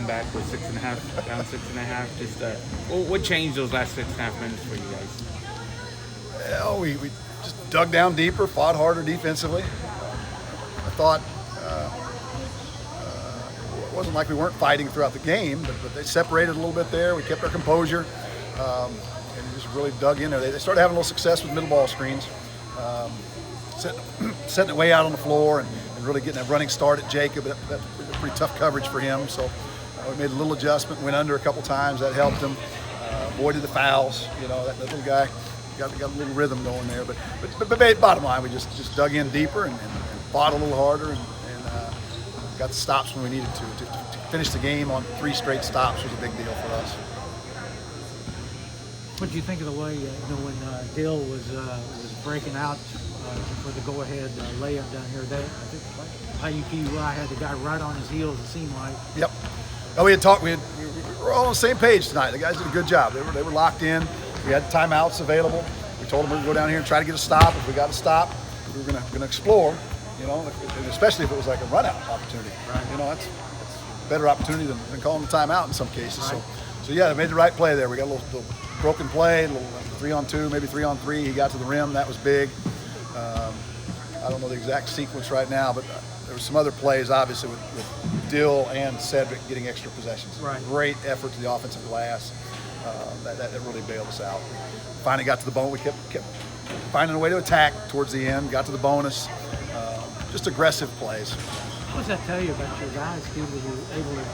comeback with 6.5, down 6.5. Just what changed those last 6.5 minutes for you guys? Well, we just dug down deeper, fought harder defensively. I thought it wasn't like we weren't fighting throughout the game, but they separated a little bit there. We kept our composure and just really dug in there. They started having a little success with middle ball screens, setting it way out on the floor and really getting a running start at Jacob. That's pretty tough coverage for him. So we made a little adjustment, went under a couple times. That helped him. Avoided the fouls. You know, that little guy got a little rhythm going there. But bottom line, we just dug in deeper and fought a little harder and got the stops when we needed to finish the game on 3 straight stops was a big deal for us. What did you think of the way, when Dill was breaking out for the go-ahead layup down here? I think IUPUI had the guy right on his heels, it seemed like. Yep. Oh, we had talked. We were all on the same page tonight. The guys did a good job. They were locked in. We had timeouts available. We told them we were going to go down here and try to get a stop. If we got a stop, we were going to explore. You know, and especially if it was like a run-out opportunity. Right. You know, that's a better opportunity than calling the timeout in some cases. Right. So yeah, they made the right play there. We got a little broken play, a little 3-on-2, maybe 3-on-3. He got to the rim. That was big. I don't know the exact sequence right now, but there were some other plays, obviously, with Dill and Cedric getting extra possessions. Right. Great effort to the offensive glass. That really bailed us out. We finally got to the bonus. We kept finding a way to attack towards the end, got to the bonus. Just aggressive plays. What does that tell you about your guys being able to,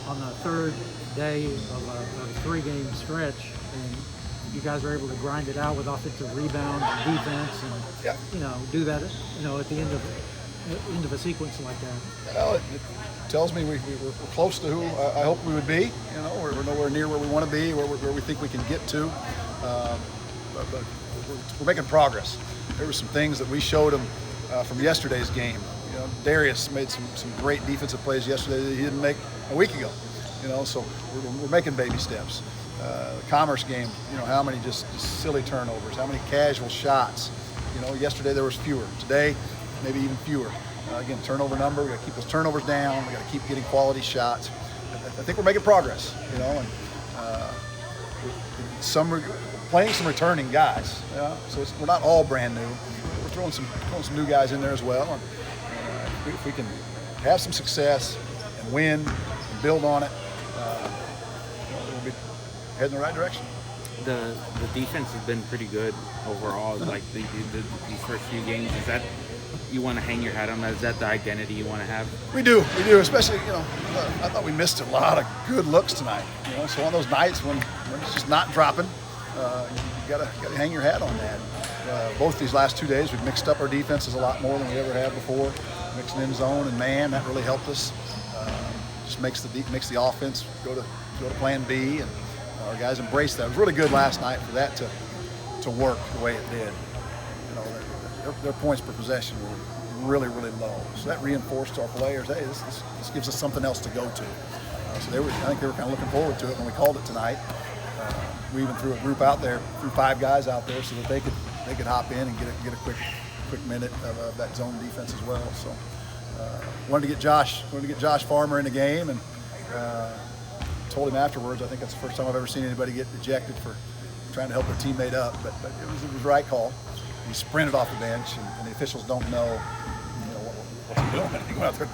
on the third day of a 3-game stretch, and you guys are able to grind it out with offensive rebounds and defense and, do that, at the end of a sequence like that? Well, it tells me we're close to who I hope we would be. You know, we're nowhere near where we want to be, where we think we can get to. But we're making progress. There were some things that we showed them from yesterday's game. You know, Darius made some great defensive plays yesterday that he didn't make a week ago. You know, so we're making baby steps. The Commerce game, how many just silly turnovers, how many casual shots. Yesterday there was fewer. Today, maybe even fewer. Again, turnover number, we got to keep those turnovers down. We got to keep getting quality shots. I think we're making progress, and we're playing some returning guys. So we're not all brand new. We're throwing some new guys in there as well. And if we can have some success and win and build on it, we'll be heading in the right direction. The defense has been pretty good overall. Like these first few games, is that you want to hang your hat on that? Is that the identity you want to have? We do. Especially, I thought we missed a lot of good looks tonight. So on those nights when it's just not dropping, you gotta hang your hat on that. Both these last 2 days, we've mixed up our defenses a lot more than we ever have before. Mixing in zone and man, that really helped us. Just makes the offense go to plan B, and our guys embraced that. It was really good last night for that to work the way it did. Their points per possession were really, really low. So that reinforced to our players, hey, this gives us something else to go to. So I think they were kind of looking forward to it when we called it tonight. We even threw a group out there, threw 5 guys out there so that they could hop in and get a quick minute of that zone defense as well. So wanted to get Josh Farmer in the game, and told him afterwards, I think that's the first time I've ever seen anybody get ejected for trying to help their teammate up, but it was the right call. He sprinted off the bench, and the officials don't know, what's he doing. You go out there,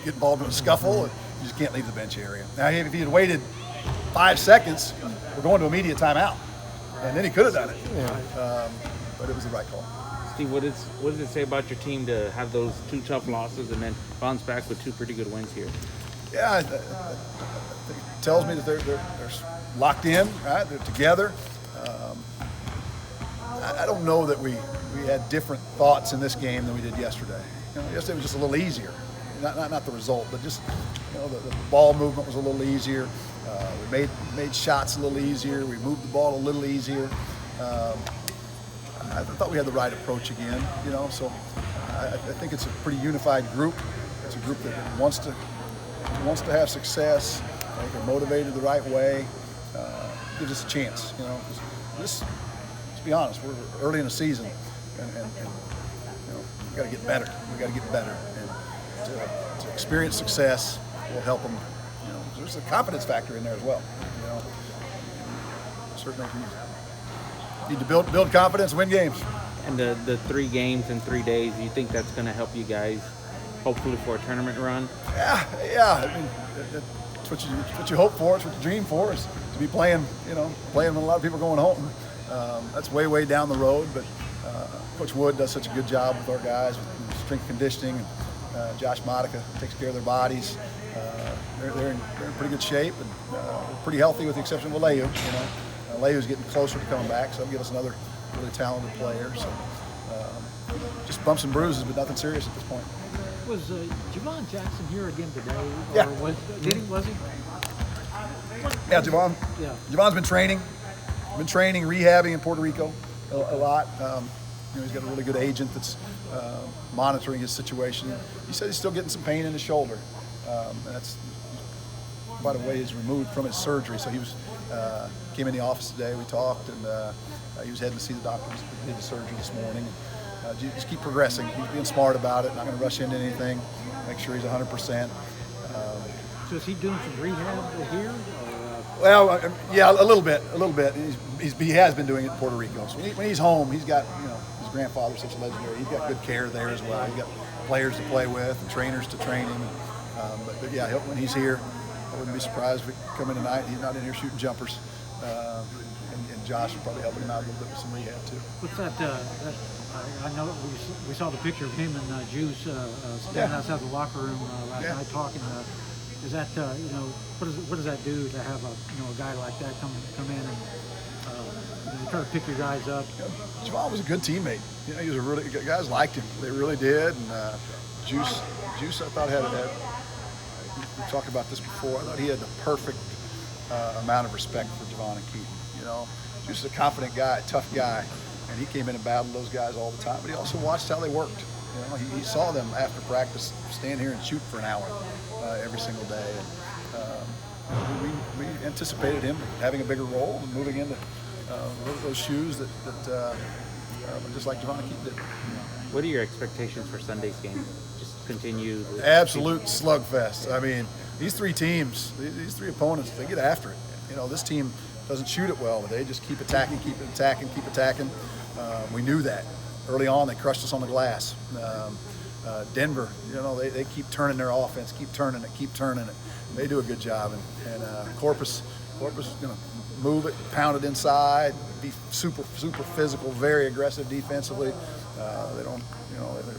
get involved in a scuffle, and you just can't leave the bench area. Now, if he had waited 5 seconds, we're going to immediate timeout, and then he could have done it. Yeah. But it was the right call. Steve, what does it say about your team to have those 2 tough losses and then bounce back with 2 pretty good wins here? Yeah, it tells me that they're locked in, right? They're together. I don't know that we had different thoughts in this game than we did yesterday. Yesterday was just a little easier. Not the result, but just the ball movement was a little easier. We made shots a little easier. We moved the ball a little easier. I thought we had the right approach again. So I think it's a pretty unified group. It's a group that wants to have success. They're motivated the right way. Gives us a chance. Let's be honest. We're early in the season, and we got to get better. We got to get better, and to experience success will help them You know, there's a confidence factor in there as well. You know, certainly need to build confidence, win games. And the 3 games in 3 days, do you think that's going to help you guys, hopefully, for a tournament run? Yeah. I mean, it's what you hope for. It's what you dream for, is to be playing when a lot of people are going home. That's way down the road, but Coach Wood does such a good job with our guys with strength conditioning. And Josh Modica takes care of their bodies. They're in pretty good shape and pretty healthy, with the exception of Alehu. Alehu's getting closer to coming back, so that'll give us another really talented player. So just bumps and bruises, but nothing serious at this point. Was Javon Jackson here again today? Or Yeah. Was he? Yeah, Javon. Yeah. Javon's been training, rehabbing in Puerto Rico a lot. He's got a really good agent that's monitoring his situation. He said he's still getting some pain in his shoulder. And that's quite a ways removed from his surgery. So he came in the office today. We talked, and he was heading to see the doctor who did the surgery this morning. Just keep progressing. He's being smart about it. Not going to rush into anything. Make sure he's 100%. So is he doing some rehab here? Well, yeah, a little bit. He has been doing it in Puerto Rico. So when he's home, he's got, his grandfather's such a legendary. He's got good care there as well. He's got players to play with and trainers to train him. But yeah, when he's here, I wouldn't be surprised if we come in tonight. He's not in here shooting jumpers. And Josh will probably help him out a little bit with some rehab too. What's that? I know we saw the picture of him and Juice standing outside the locker room last night talking. Is that what does that do to have a guy like that come in and try to pick your guys up? Javon was a good teammate. He was a really good, guys liked him. They really did. And Juice, I thought had we talked about this before. I thought he had the perfect amount of respect for Javon and Keaton. Juice is a confident guy, a tough guy, and he came in and battled those guys all the time. But he also watched how they worked. He saw them after practice stand here and shoot for an hour every single day. And we anticipated him having a bigger role and moving into those shoes that just like Javon and Keaton did. What are your expectations for Sunday's game? Just continue. Absolute slugfest. I mean, these 3 teams, these 3 opponents, they get after it. This team doesn't shoot it well, but they just keep attacking. We knew that early on. They crushed us on the glass. Denver, they keep turning their offense, keep turning it. They do a good job, and Corpus is going to move it, pound it inside, be super physical, very aggressive defensively. They don't,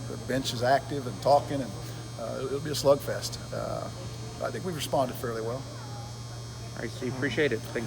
their bench is active and talking, and it'll be a slugfest. I think we've responded fairly well. All right, Steve, appreciate it. Thank you.